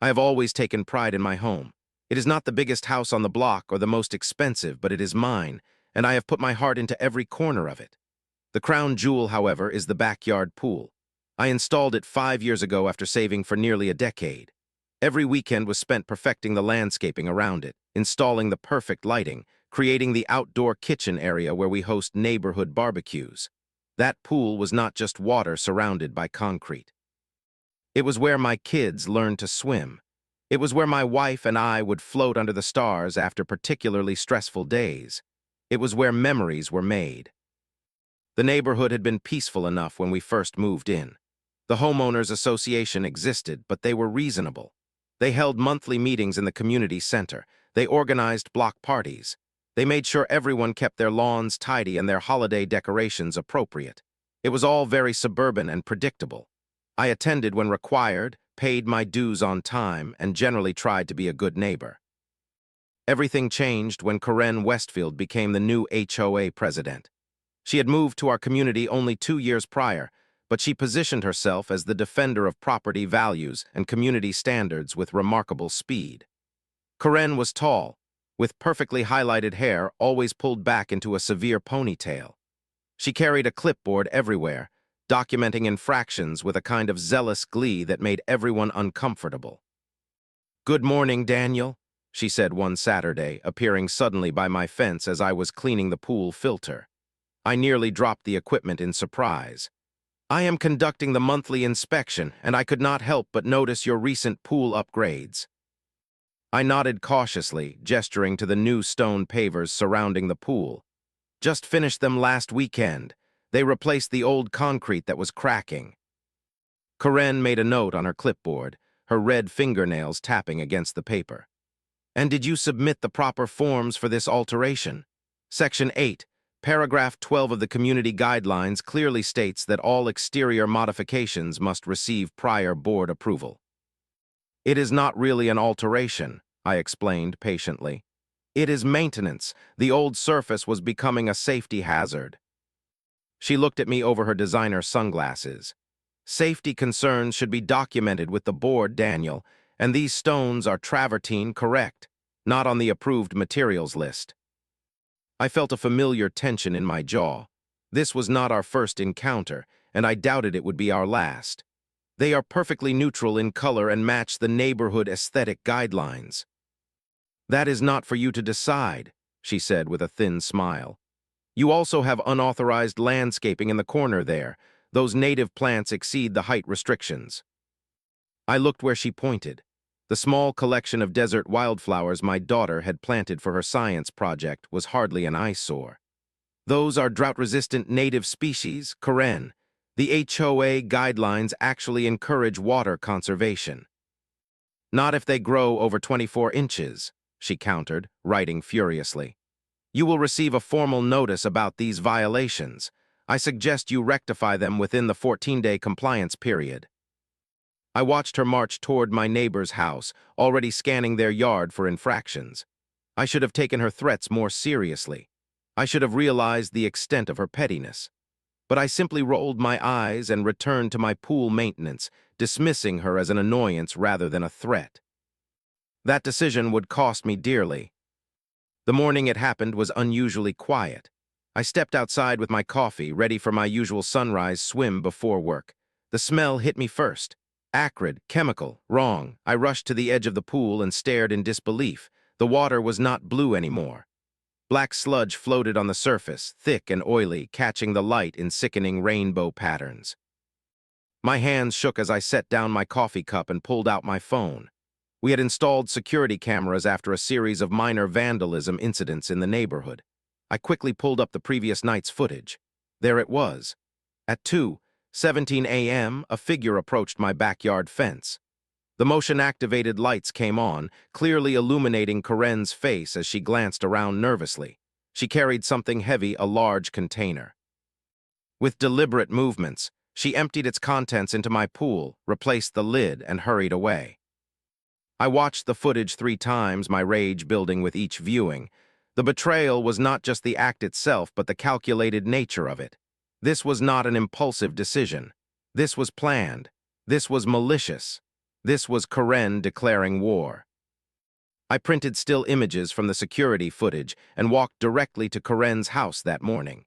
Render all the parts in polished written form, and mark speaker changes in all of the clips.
Speaker 1: I have always taken pride in my home. It is not the biggest house on the block or the most expensive, but it is mine, and I have put my heart into every corner of it. The crown jewel, however, is the backyard pool. I installed it 5 years ago after saving for nearly a decade. Every weekend was spent perfecting the landscaping around it, installing the perfect lighting, creating the outdoor kitchen area where we host neighborhood barbecues. That pool was not just water surrounded by concrete. It was where my kids learned to swim. It was where my wife and I would float under the stars after particularly stressful days. It was where memories were made. The neighborhood had been peaceful enough when we first moved in. The homeowners association existed, but they were reasonable. They held monthly meetings in the community center. They organized block parties. They made sure everyone kept their lawns tidy and their holiday decorations appropriate. It was all very suburban and predictable. I attended when required, paid my dues on time, and generally tried to be a good neighbor. Everything changed when Karen Westfield became the new HOA president. She had moved to our community only 2 years prior, but she positioned herself as the defender of property values and community standards with remarkable speed. Karen was tall, with perfectly highlighted hair always pulled back into a severe ponytail. She carried a clipboard everywhere, documenting infractions with a kind of zealous glee that made everyone uncomfortable. "Good morning, Daniel," she said one Saturday, appearing suddenly by my fence as I was cleaning the pool filter. I nearly dropped the equipment in surprise. "I am conducting the monthly inspection, and I could not help but notice your recent pool upgrades." I nodded cautiously, gesturing to the new stone pavers surrounding the pool. "Just finished them last weekend. They replaced the old concrete that was cracking." Karen made a note on her clipboard, her red fingernails tapping against the paper. "And did you submit the proper forms for this alteration? Section 8, Paragraph 12 of the Community Guidelines clearly states that all exterior modifications must receive prior board approval." "It is not really an alteration," I explained patiently. "It is maintenance. The old surface was becoming a safety hazard." She looked at me over her designer sunglasses. "Safety concerns should be documented with the board, Daniel, and these stones are travertine correct, not on the approved materials list." I felt a familiar tension in my jaw. This was not our first encounter, and I doubted it would be our last. They are perfectly neutral in color and match the neighborhood aesthetic guidelines. "That is not for you to decide," she said with a thin smile. "You also have unauthorized landscaping in the corner there. Those native plants exceed the height restrictions." I looked where she pointed. The small collection of desert wildflowers my daughter had planted for her science project was hardly an eyesore. "Those are drought-resistant native species, Karen. The HOA guidelines actually encourage water conservation." "Not if they grow over 24 inches, she countered, writing furiously. "You will receive a formal notice about these violations. I suggest you rectify them within the 14-day compliance period." I watched her march toward my neighbor's house, already scanning their yard for infractions. I should have taken her threats more seriously. I should have realized the extent of her pettiness. But I simply rolled my eyes and returned to my pool maintenance, dismissing her as an annoyance rather than a threat. That decision would cost me dearly. The morning it happened was unusually quiet. I stepped outside with my coffee, ready for my usual sunrise swim before work. The smell hit me first. Acrid, chemical, wrong. I rushed to the edge of the pool and stared in disbelief. The water was not blue anymore. Black sludge floated on the surface, thick and oily, catching the light in sickening rainbow patterns. My hands shook as I set down my coffee cup and pulled out my phone. We had installed security cameras after a series of minor vandalism incidents in the neighborhood. I quickly pulled up the previous night's footage. There it was. At 2:17 a.m., a figure approached my backyard fence. The motion-activated lights came on, clearly illuminating Karen's face as she glanced around nervously. She carried something heavy, a large container. With deliberate movements, she emptied its contents into my pool, replaced the lid, and hurried away. I watched the footage 3 times, my rage building with each viewing. The betrayal was not just the act itself, but the calculated nature of it. This was not an impulsive decision. This was planned. This was malicious. This was Karen declaring war. I printed still images from the security footage and walked directly to Karen's house that morning.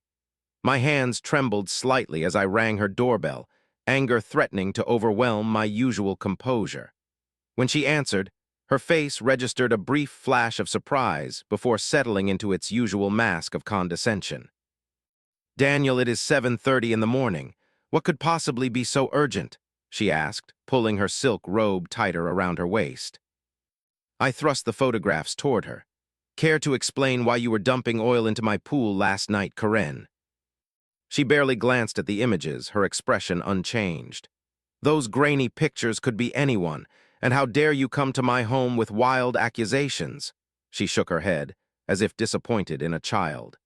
Speaker 1: My hands trembled slightly as I rang her doorbell, anger threatening to overwhelm my usual composure. When she answered, her face registered a brief flash of surprise before settling into its usual mask of condescension. "Daniel, it is 7:30 in the morning. What could possibly be so urgent?" she asked, pulling her silk robe tighter around her waist. I thrust the photographs toward her. "Care to explain why you were dumping oil into my pool last night, Karen?" She barely glanced at the images, her expression unchanged. "Those grainy pictures could be anyone, and how dare you come to my home with wild accusations?" She shook her head, as if disappointed in a child.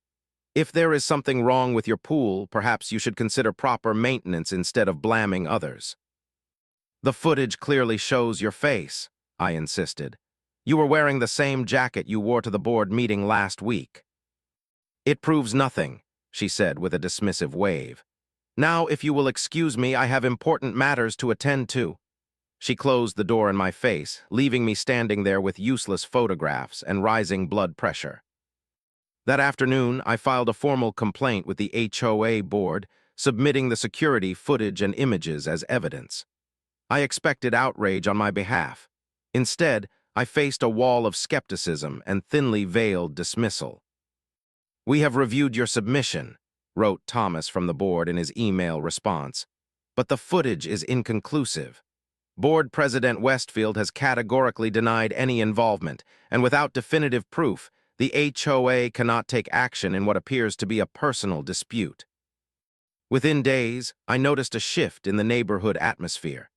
Speaker 1: "If there is something wrong with your pool, perhaps you should consider proper maintenance instead of blaming others." "The footage clearly shows your face," I insisted. "You were wearing the same jacket you wore to the board meeting last week." "It proves nothing," she said with a dismissive wave. "Now, if you will excuse me, I have important matters to attend to." She closed the door in my face, leaving me standing there with useless photographs and rising blood pressure. That afternoon, I filed a formal complaint with the HOA board, submitting the security footage and images as evidence. I expected outrage on my behalf. Instead, I faced a wall of skepticism and thinly veiled dismissal. "We have reviewed your submission," wrote Thomas from the board in his email response, "but the footage is inconclusive. Board President Westfield has categorically denied any involvement, and without definitive proof, the HOA cannot take action in what appears to be a personal dispute." Within days, I noticed a shift in the neighborhood atmosphere.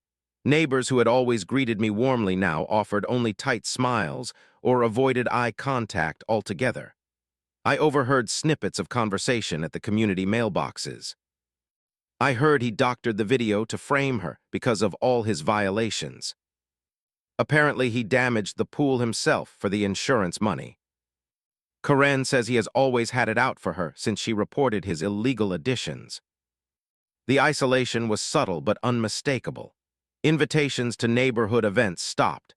Speaker 1: Neighbors who had always greeted me warmly now offered only tight smiles or avoided eye contact altogether. I overheard snippets of conversation at the community mailboxes. "I heard he doctored the video to frame her because of all his violations. Apparently, he damaged the pool himself for the insurance money. Karen says he has always had it out for her since she reported his illegal additions." The isolation was subtle but unmistakable. Invitations to neighborhood events stopped.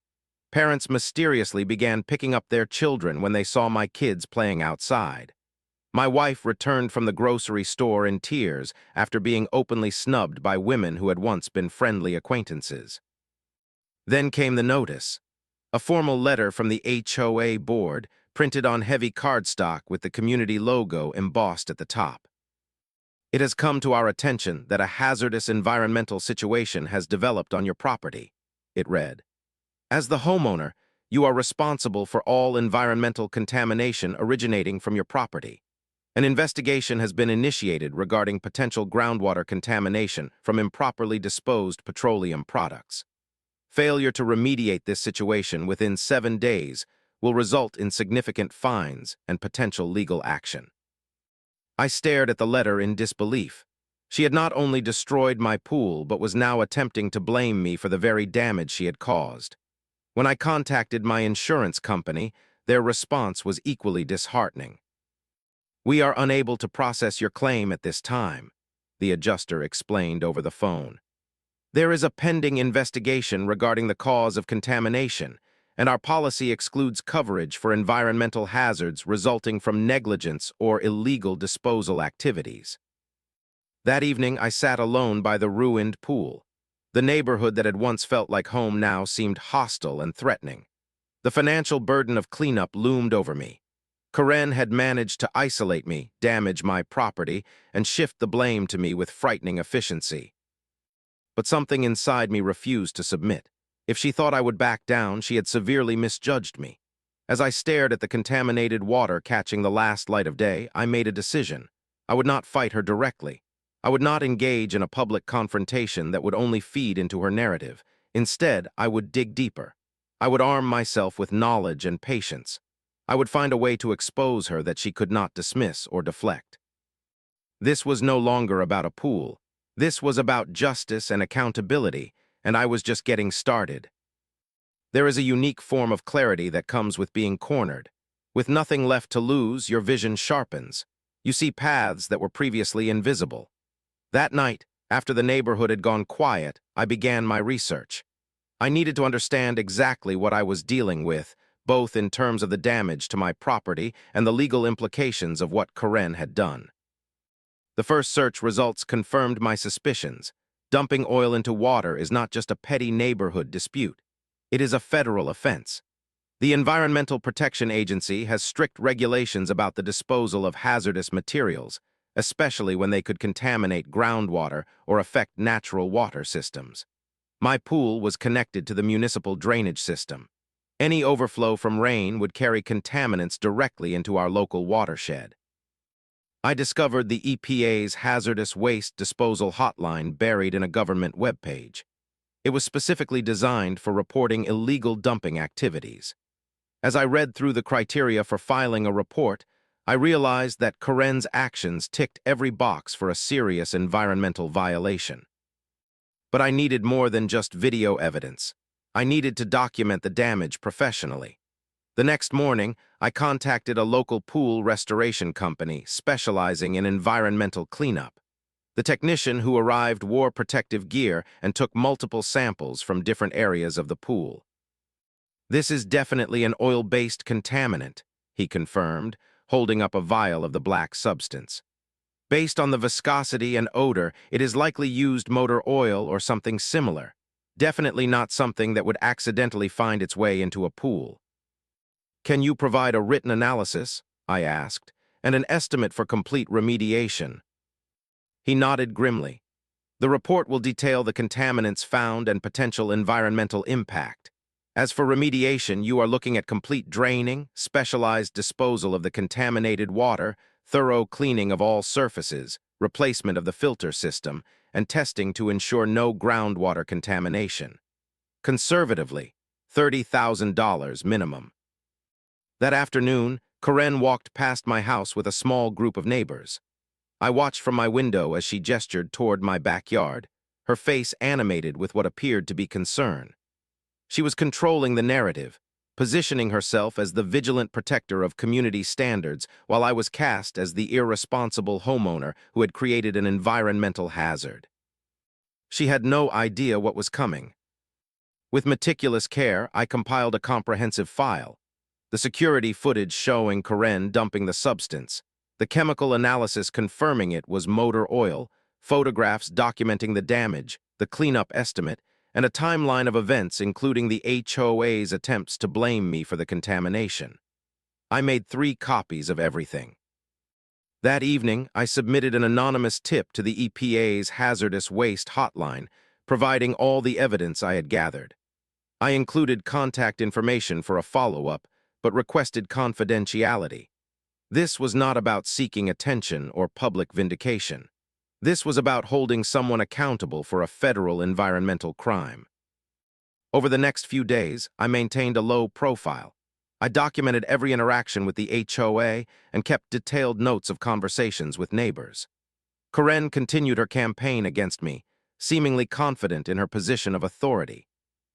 Speaker 1: Parents mysteriously began picking up their children when they saw my kids playing outside. My wife returned from the grocery store in tears after being openly snubbed by women who had once been friendly acquaintances. Then came the notice. A formal letter from the HOA board, printed on heavy cardstock with the community logo embossed at the top. "It has come to our attention that a hazardous environmental situation has developed on your property," it read. "As the homeowner, you are responsible for all environmental contamination originating from your property. An investigation has been initiated regarding potential groundwater contamination from improperly disposed petroleum products. Failure to remediate this situation within 7 days will result in significant fines and potential legal action." I stared at the letter in disbelief. She had not only destroyed my pool, but was now attempting to blame me for the very damage she had caused. When I contacted my insurance company, their response was equally disheartening. "We are unable to process your claim at this time," the adjuster explained over the phone. "There is a pending investigation regarding the cause of contamination, and our policy excludes coverage for environmental hazards resulting from negligence or illegal disposal activities." That evening, I sat alone by the ruined pool. The neighborhood that had once felt like home now seemed hostile and threatening. The financial burden of cleanup loomed over me. Karen had managed to isolate me, damage my property, and shift the blame to me with frightening efficiency. But something inside me refused to submit. If she thought I would back down, she had severely misjudged me. As I stared at the contaminated water catching the last light of day, I made a decision. I would not fight her directly. I would not engage in a public confrontation that would only feed into her narrative. Instead, I would dig deeper. I would arm myself with knowledge and patience. I would find a way to expose her that she could not dismiss or deflect. This was no longer about a pool. This was about justice and accountability, and I was just getting started. There is a unique form of clarity that comes with being cornered. With nothing left to lose, your vision sharpens. You see paths that were previously invisible. That night, after the neighborhood had gone quiet, I began my research. I needed to understand exactly what I was dealing with, both in terms of the damage to my property and the legal implications of what Karen had done. The first search results confirmed my suspicions. Dumping oil into water is not just a petty neighborhood dispute. It is a federal offense. The Environmental Protection Agency has strict regulations about the disposal of hazardous materials, especially when they could contaminate groundwater or affect natural water systems. My pool was connected to the municipal drainage system. Any overflow from rain would carry contaminants directly into our local watershed. I discovered the EPA's hazardous waste disposal hotline buried in a government webpage. It was specifically designed for reporting illegal dumping activities. As I read through the criteria for filing a report, I realized that Karen's actions ticked every box for a serious environmental violation. But I needed more than just video evidence. I needed to document the damage professionally. The next morning, I contacted a local pool restoration company specializing in environmental cleanup. The technician who arrived wore protective gear and took multiple samples from different areas of the pool. "This is definitely an oil-based contaminant," he confirmed, holding up a vial of the black substance. "Based on the viscosity and odor, it is likely used motor oil or something similar. Definitely not something that would accidentally find its way into a pool." "Can you provide a written analysis?" I asked, "and an estimate for complete remediation?" He nodded grimly. "The report will detail the contaminants found and potential environmental impact. As for remediation, you are looking at complete draining, specialized disposal of the contaminated water, thorough cleaning of all surfaces, replacement of the filter system, and testing to ensure no groundwater contamination. Conservatively, $30,000 minimum." That afternoon, Karen walked past my house with a small group of neighbors. I watched from my window as she gestured toward my backyard, her face animated with what appeared to be concern. She was controlling the narrative, positioning herself as the vigilant protector of community standards while I was cast as the irresponsible homeowner who had created an environmental hazard. She had no idea what was coming. With meticulous care, I compiled a comprehensive file. The security footage showing Karen dumping the substance, the chemical analysis confirming it was motor oil, photographs documenting the damage, the cleanup estimate, and a timeline of events including the HOA's attempts to blame me for the contamination. I made 3 copies of everything. That evening, I submitted an anonymous tip to the EPA's hazardous waste hotline, providing all the evidence I had gathered. I included contact information for a follow-up, but requested confidentiality. This was not about seeking attention or public vindication. This was about holding someone accountable for a federal environmental crime. Over the next few days, I maintained a low profile. I documented every interaction with the HOA and kept detailed notes of conversations with neighbors. Karen continued her campaign against me, seemingly confident in her position of authority.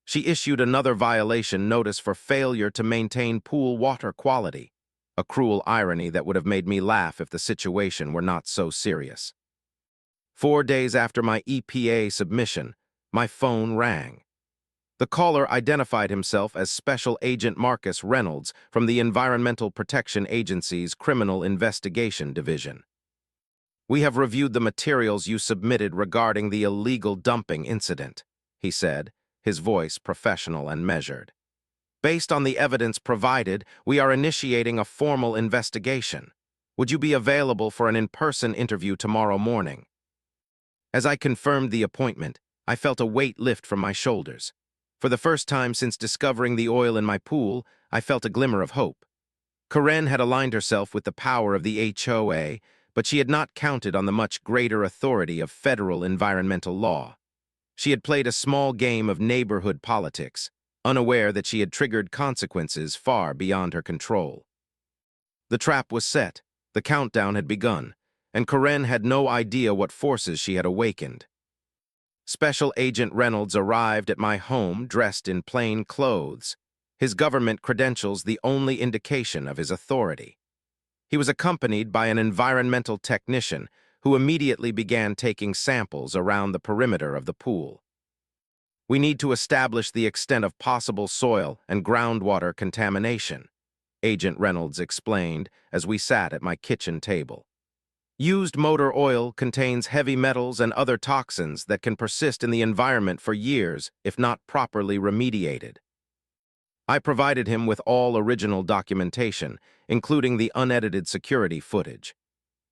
Speaker 1: She issued another violation notice for failure to maintain pool water quality, a cruel irony that would have made me laugh if the situation were not so serious. 4 days after my EPA submission, my phone rang. The caller identified himself as Special Agent Marcus Reynolds from the Environmental Protection Agency's Criminal Investigation Division. "We have reviewed the materials you submitted regarding the illegal dumping incident," he said, his voice professional and measured. "Based on the evidence provided, we are initiating a formal investigation. Would you be available for an in-person interview tomorrow morning?" As I confirmed the appointment, I felt a weight lift from my shoulders. For the first time since discovering the oil in my pool, I felt a glimmer of hope. Karen had aligned herself with the power of the HOA, but she had not counted on the much greater authority of federal environmental law. She had played a small game of neighborhood politics, unaware that she had triggered consequences far beyond her control. The trap was set, the countdown had begun, and Karen had no idea what forces she had awakened. Special Agent Reynolds arrived at my home dressed in plain clothes, his government credentials the only indication of his authority. He was accompanied by an environmental technician who immediately began taking samples around the perimeter of the pool. We need to establish the extent of possible soil and groundwater contamination, Agent Reynolds explained as we sat at my kitchen table. Used motor oil contains heavy metals and other toxins that can persist in the environment for years if not properly remediated. I provided him with all original documentation, including the unedited security footage.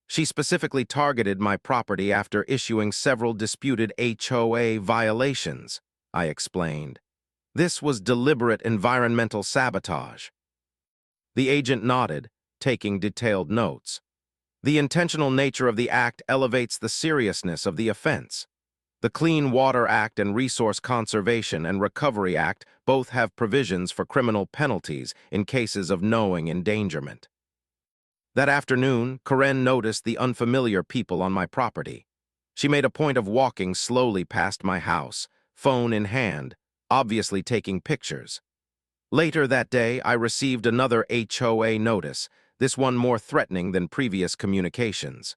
Speaker 1: She specifically targeted my property after issuing several disputed HOA violations, I explained. This was deliberate environmental sabotage. The agent nodded, taking detailed notes. The intentional nature of the act elevates the seriousness of the offense. The Clean Water Act and Resource Conservation and Recovery Act both have provisions for criminal penalties in cases of knowing endangerment. That afternoon, Karen noticed the unfamiliar people on my property. She made a point of walking slowly past my house, phone in hand, obviously taking pictures. Later that day, I received another HOA notice, this one more threatening than previous communications.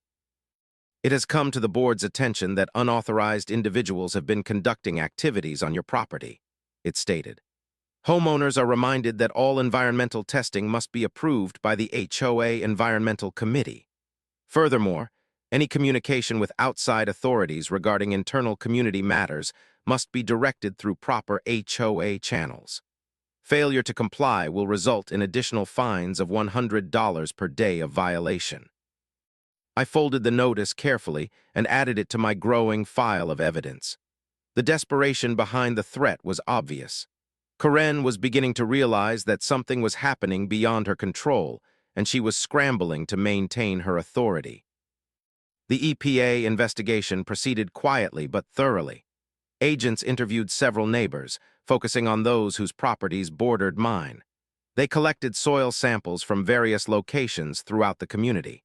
Speaker 1: It has come to the board's attention that unauthorized individuals have been conducting activities on your property, it stated. Homeowners are reminded that all environmental testing must be approved by the HOA Environmental Committee. Furthermore, any communication with outside authorities regarding internal community matters must be directed through proper HOA channels. Failure to comply will result in additional fines of $100 per day of violation. I folded the notice carefully and added it to my growing file of evidence. The desperation behind the threat was obvious. Karen was beginning to realize that something was happening beyond her control, and she was scrambling to maintain her authority. The EPA investigation proceeded quietly but thoroughly. Agents interviewed several neighbors, focusing on those whose properties bordered mine. They collected soil samples from various locations throughout the community.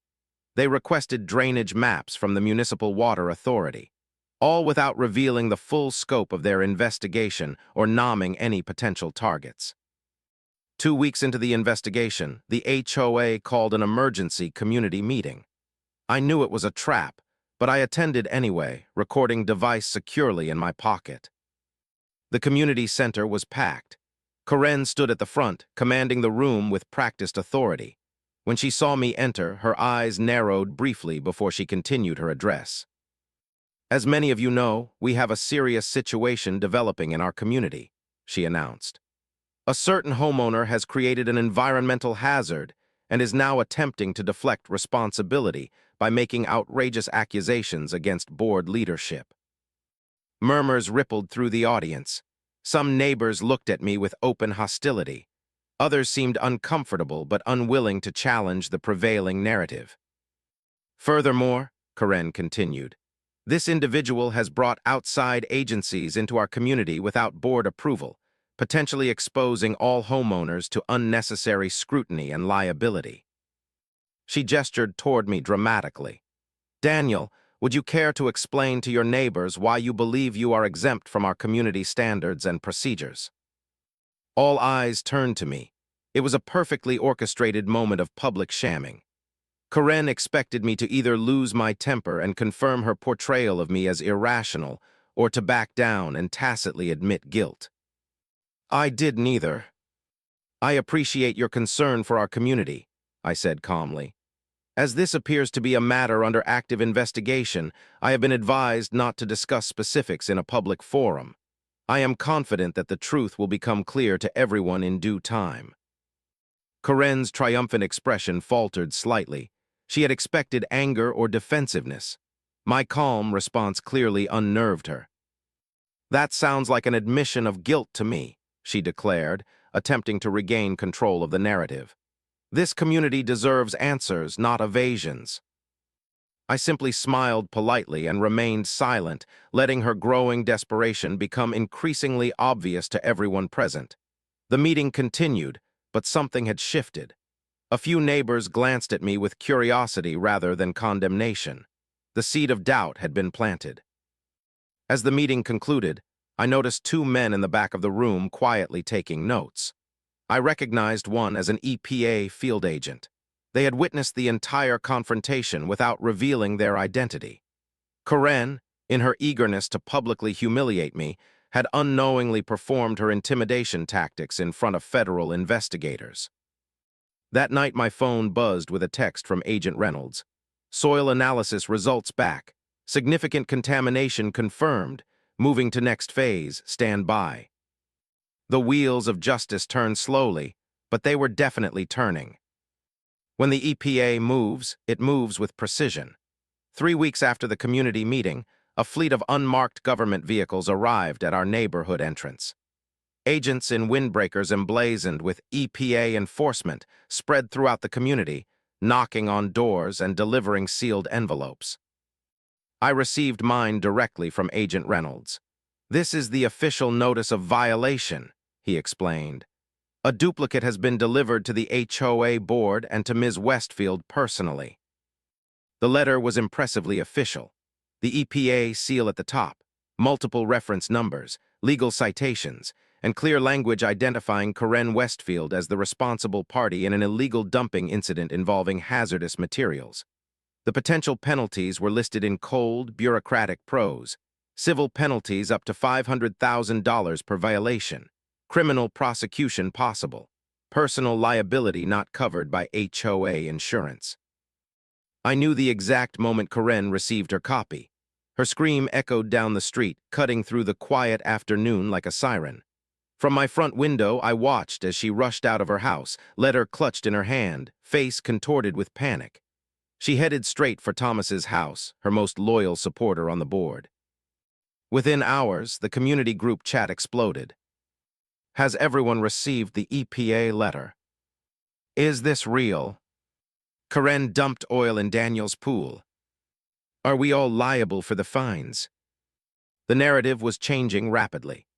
Speaker 1: They requested drainage maps from the Municipal Water Authority, all without revealing the full scope of their investigation or naming any potential targets. 2 weeks into the investigation, the HOA called an emergency community meeting. I knew it was a trap, but I attended anyway, recording device securely in my pocket. The community center was packed. Karen stood at the front, commanding the room with practiced authority. When she saw me enter, her eyes narrowed briefly before she continued her address. As many of you know, we have a serious situation developing in our community, she announced. A certain homeowner has created an environmental hazard and is now attempting to deflect responsibility by making outrageous accusations against board leadership. Murmurs rippled through the audience. Some neighbors looked at me with open hostility. Others seemed uncomfortable but unwilling to challenge the prevailing narrative. Furthermore, Karen continued, this individual has brought outside agencies into our community without board approval, potentially exposing all homeowners to unnecessary scrutiny and liability. She gestured toward me dramatically. Daniel, would you care to explain to your neighbors why you believe you are exempt from our community standards and procedures? All eyes turned to me. It was a perfectly orchestrated moment of public shamming. Karen expected me to either lose my temper and confirm her portrayal of me as irrational, or to back down and tacitly admit guilt. I did neither. I appreciate your concern for our community, I said calmly. As this appears to be a matter under active investigation, I have been advised not to discuss specifics in a public forum. I am confident that the truth will become clear to everyone in due time. Karen's triumphant expression faltered slightly. She had expected anger or defensiveness. My calm response clearly unnerved her. That sounds like an admission of guilt to me, she declared, attempting to regain control of the narrative. This community deserves answers, not evasions. I simply smiled politely and remained silent, letting her growing desperation become increasingly obvious to everyone present. The meeting continued, but something had shifted. A few neighbors glanced at me with curiosity rather than condemnation. The seed of doubt had been planted. As the meeting concluded, I noticed 2 men in the back of the room quietly taking notes. I recognized one as an EPA field agent. They had witnessed the entire confrontation without revealing their identity. Karen, in her eagerness to publicly humiliate me, had unknowingly performed her intimidation tactics in front of federal investigators. That night my phone buzzed with a text from Agent Reynolds. Soil analysis results back. Significant contamination confirmed. Moving to next phase, stand by. The wheels of justice turned slowly, but they were definitely turning. When the EPA moves, it moves with precision. 3 weeks after the community meeting, a fleet of unmarked government vehicles arrived at our neighborhood entrance. Agents in windbreakers emblazoned with EPA enforcement spread throughout the community, knocking on doors and delivering sealed envelopes. I received mine directly from Agent Reynolds. "This is the official notice of violation," he explained. "A duplicate has been delivered to the HOA board and to Ms. Westfield personally." The letter was impressively official. The EPA seal at the top, multiple reference numbers, legal citations, and clear language identifying Karen Westfield as the responsible party in an illegal dumping incident involving hazardous materials. The potential penalties were listed in cold, bureaucratic prose. Civil penalties up to $500,000 per violation. Criminal prosecution possible. Personal liability not covered by HOA insurance. I knew the exact moment Karen received her copy. Her scream echoed down the street, cutting through the quiet afternoon like a siren. From my front window, I watched as she rushed out of her house, letter clutched in her hand, face contorted with panic. She headed straight for Thomas's house, her most loyal supporter on the board. Within hours, the community group chat exploded. "Has everyone received the EPA letter? Is this real? Karen dumped oil in Daniel's pool. Are we all liable for the fines?" The narrative was changing rapidly.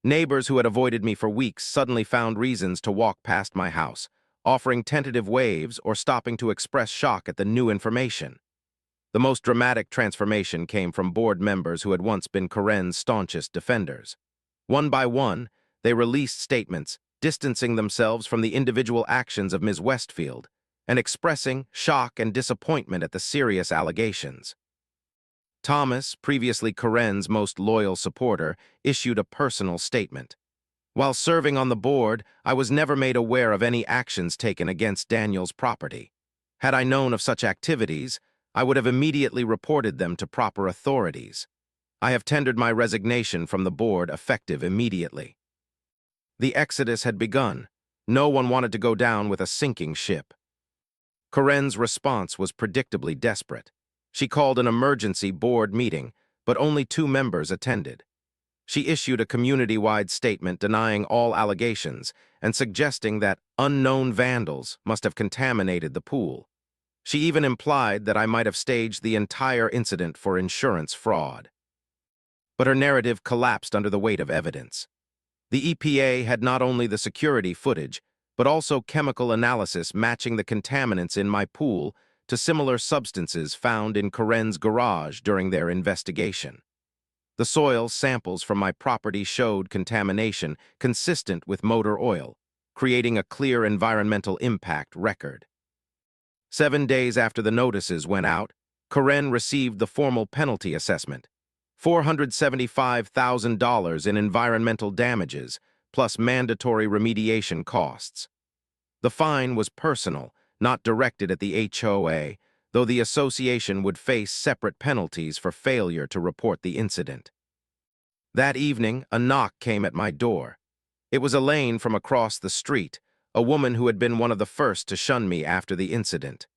Speaker 1: Neighbors who had avoided me for weeks suddenly found reasons to walk past my house, offering tentative waves or stopping to express shock at the new information. The most dramatic transformation came from board members who had once been Karen's staunchest defenders. One by one, they released statements, distancing themselves from the individual actions of Ms. Westfield and expressing shock and disappointment at the serious allegations. Thomas, previously Karen's most loyal supporter, issued a personal statement. "While serving on the board, I was never made aware of any actions taken against Daniel's property. Had I known of such activities, I would have immediately reported them to proper authorities. I have tendered my resignation from the board effective immediately." The exodus had begun. No one wanted to go down with a sinking ship. Karen's response was predictably desperate. She called an emergency board meeting, but only 2 members attended. She issued a community-wide statement denying all allegations and suggesting that unknown vandals must have contaminated the pool. She even implied that I might have staged the entire incident for insurance fraud. But her narrative collapsed under the weight of evidence. The EPA had not only the security footage, but also chemical analysis matching the contaminants in my pool to similar substances found in Karen's garage during their investigation. The soil samples from my property showed contamination consistent with motor oil, creating a clear environmental impact record. 7 days after the notices went out, Karen received the formal penalty assessment, $475,000 in environmental damages, plus mandatory remediation costs. The fine was personal, not directed at the HOA, though the association would face separate penalties for failure to report the incident. That evening, a knock came at my door. It was Elaine from across the street, a woman who had been one of the first to shun me after the incident.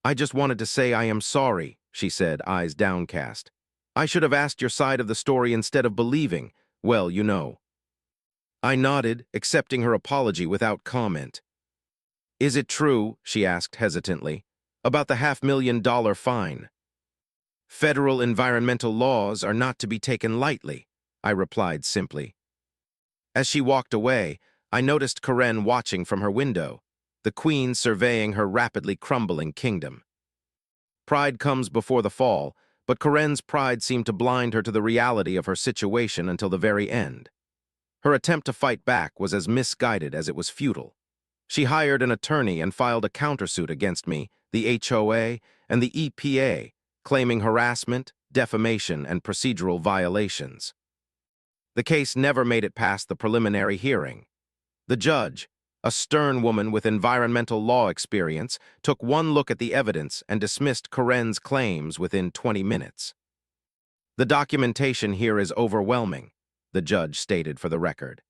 Speaker 1: "I just wanted to say I am sorry," she said, eyes downcast. "I should have asked your side of the story instead of believing, well, you know." I nodded, accepting her apology without comment. "Is it true," she asked hesitantly, "about the $500,000 fine?" "Federal environmental laws are not to be taken lightly," I replied simply. As she walked away, I noticed Karen watching from her window, the queen surveying her rapidly crumbling kingdom. Pride comes before the fall, but Karen's pride seemed to blind her to the reality of her situation until the very end. Her attempt to fight back was as misguided as it was futile. She hired an attorney and filed a countersuit against me, the HOA, and the EPA, claiming harassment, defamation, and procedural violations. The case never made it past the preliminary hearing. The judge, a stern woman with environmental law experience, took one look at the evidence and dismissed Karen's claims within 20 minutes. "The documentation here is overwhelming," the judge stated for the record.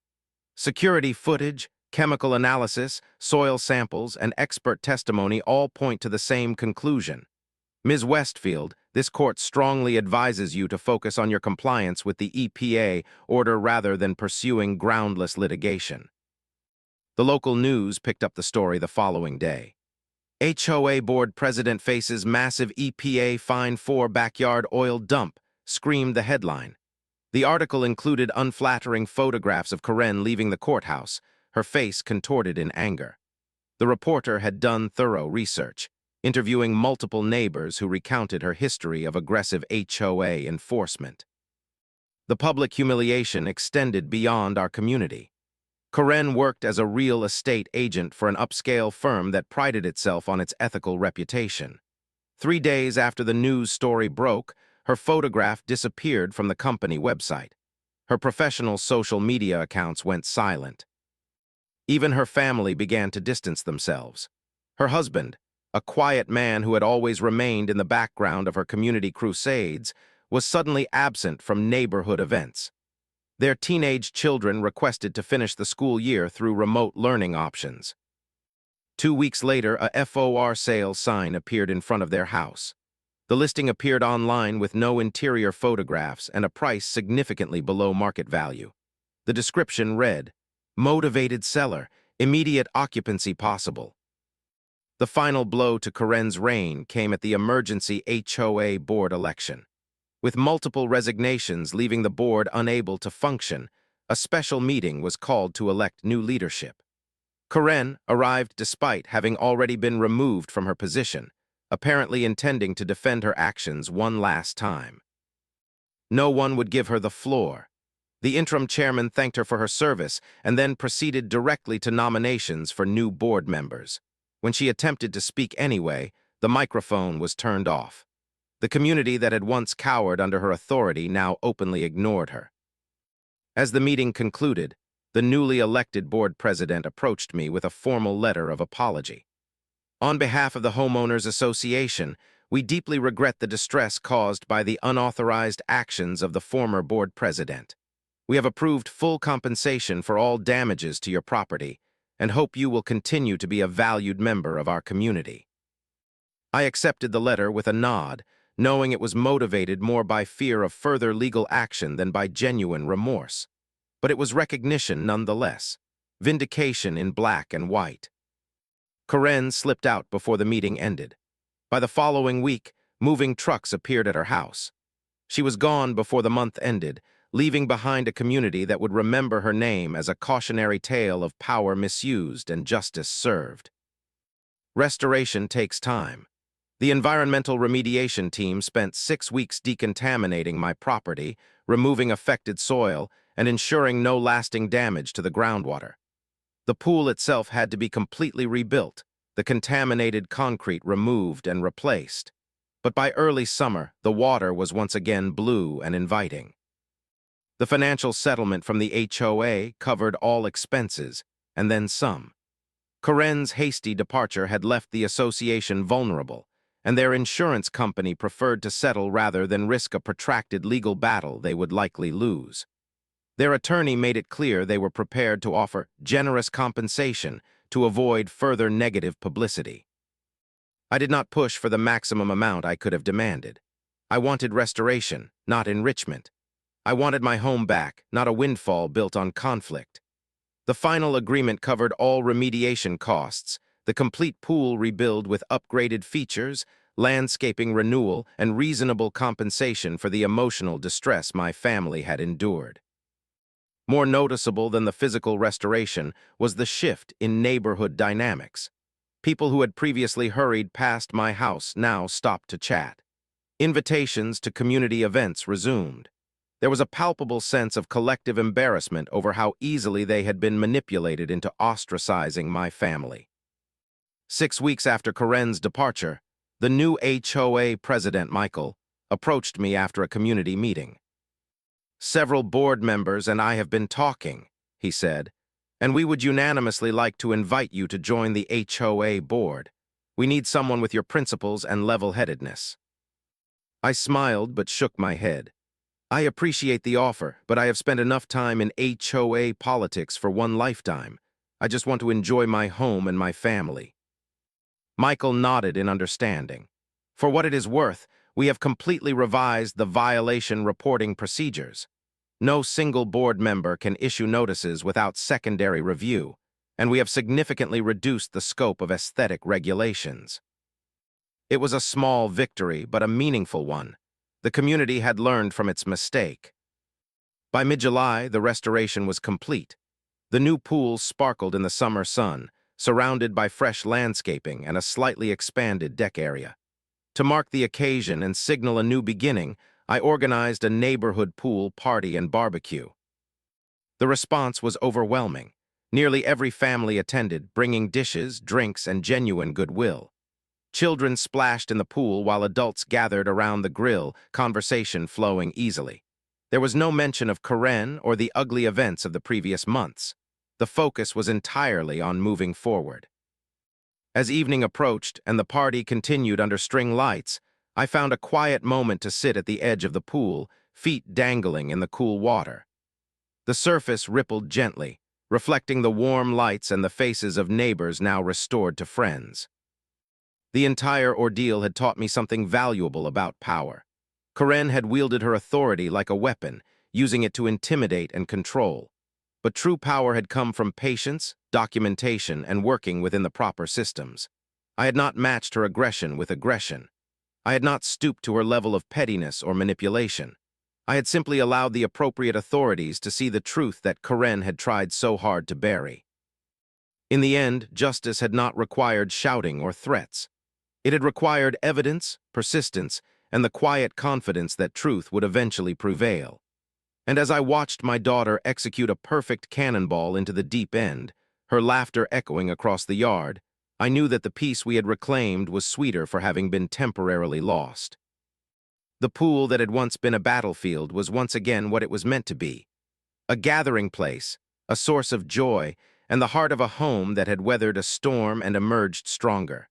Speaker 1: "Security footage, chemical analysis, soil samples, and expert testimony all point to the same conclusion. Ms. Westfield, this court strongly advises you to focus on your compliance with the EPA order rather than pursuing groundless litigation." The local news picked up the story the following day. "HOA board president faces massive EPA fine for backyard oil dump," screamed the headline. The article included unflattering photographs of Karen leaving the courthouse, her face contorted in anger. The reporter had done thorough research, interviewing multiple neighbors who recounted her history of aggressive HOA enforcement. The public humiliation extended beyond our community. Karen worked as a real estate agent for an upscale firm that prided itself on its ethical reputation. 3 days after the news story broke, her photograph disappeared from the company website. Her professional social media accounts went silent. Even her family began to distance themselves. Her husband, a quiet man who had always remained in the background of her community crusades, was suddenly absent from neighborhood events. Their teenage children requested to finish the school year through remote learning options. 2 weeks later, a FOR sale sign appeared in front of their house. The listing appeared online with no interior photographs and a price significantly below market value. The description read, "Motivated seller, immediate occupancy possible." The final blow to Karen's reign came at the emergency HOA board election. With multiple resignations leaving the board unable to function, a special meeting was called to elect new leadership. Karen arrived despite having already been removed from her position, apparently intending to defend her actions one last time. No one would give her the floor. The interim chairman thanked her for her service and then proceeded directly to nominations for new board members. When she attempted to speak anyway, the microphone was turned off. The community that had once cowered under her authority now openly ignored her. As the meeting concluded, the newly elected board president approached me with a formal letter of apology. "On behalf of the Homeowners Association, we deeply regret the distress caused by the unauthorized actions of the former board president. We have approved full compensation for all damages to your property and hope you will continue to be a valued member of our community." I accepted the letter with a nod, knowing it was motivated more by fear of further legal action than by genuine remorse. But it was recognition nonetheless, vindication in black and white. Karen slipped out before the meeting ended. By the following week, moving trucks appeared at her house. She was gone before the month ended, leaving behind a community that would remember her name as a cautionary tale of power misused and justice served. Restoration takes time. The environmental remediation team spent 6 weeks decontaminating my property, removing affected soil, and ensuring no lasting damage to the groundwater. The pool itself had to be completely rebuilt, the contaminated concrete removed and replaced. But by early summer, the water was once again blue and inviting. The financial settlement from the HOA covered all expenses, and then some. Karen's hasty departure had left the association vulnerable, and their insurance company preferred to settle rather than risk a protracted legal battle they would likely lose. Their attorney made it clear they were prepared to offer generous compensation to avoid further negative publicity. I did not push for the maximum amount I could have demanded. I wanted restoration, not enrichment. I wanted my home back, not a windfall built on conflict. The final agreement covered all remediation costs, the complete pool rebuild with upgraded features, landscaping renewal, and reasonable compensation for the emotional distress my family had endured. More noticeable than the physical restoration was the shift in neighborhood dynamics. People who had previously hurried past my house now stopped to chat. Invitations to community events resumed. There was a palpable sense of collective embarrassment over how easily they had been manipulated into ostracizing my family. 6 weeks after Karen's departure, the new HOA president, Michael, approached me after a community meeting. Several board members and I have been talking, he said, and we would unanimously like to invite you to join the HOA board. We need someone with your principles and level-headedness. I smiled but shook my head. I appreciate the offer, but I have spent enough time in HOA politics for one lifetime. I just want to enjoy my home and my family. Michael nodded in understanding. For what it is worth, we have completely revised the violation reporting procedures. No single board member can issue notices without secondary review, and we have significantly reduced the scope of aesthetic regulations. It was a small victory, but a meaningful one. The community had learned from its mistake. By mid-July, the restoration was complete. The new pool sparkled in the summer sun, surrounded by fresh landscaping and a slightly expanded deck area. To mark the occasion and signal a new beginning, I organized a neighborhood pool party and barbecue. The response was overwhelming. Nearly every family attended, bringing dishes, drinks, and genuine goodwill. Children splashed in the pool while adults gathered around the grill, conversation flowing easily. There was no mention of Karen or the ugly events of the previous months. The focus was entirely on moving forward. As evening approached and the party continued under string lights, I found a quiet moment to sit at the edge of the pool, feet dangling in the cool water. The surface rippled gently, reflecting the warm lights and the faces of neighbors now restored to friends. The entire ordeal had taught me something valuable about power. Karen had wielded her authority like a weapon, using it to intimidate and control. But true power had come from patience, documentation, and working within the proper systems. I had not matched her aggression with aggression. I had not stooped to her level of pettiness or manipulation. I had simply allowed the appropriate authorities to see the truth that Karen had tried so hard to bury. In the end, justice had not required shouting or threats. It had required evidence, persistence, and the quiet confidence that truth would eventually prevail. And as I watched my daughter execute a perfect cannonball into the deep end, her laughter echoing across the yard, I knew that the peace we had reclaimed was sweeter for having been temporarily lost. The pool that had once been a battlefield was once again what it was meant to be, a gathering place, a source of joy, and the heart of a home that had weathered a storm and emerged stronger.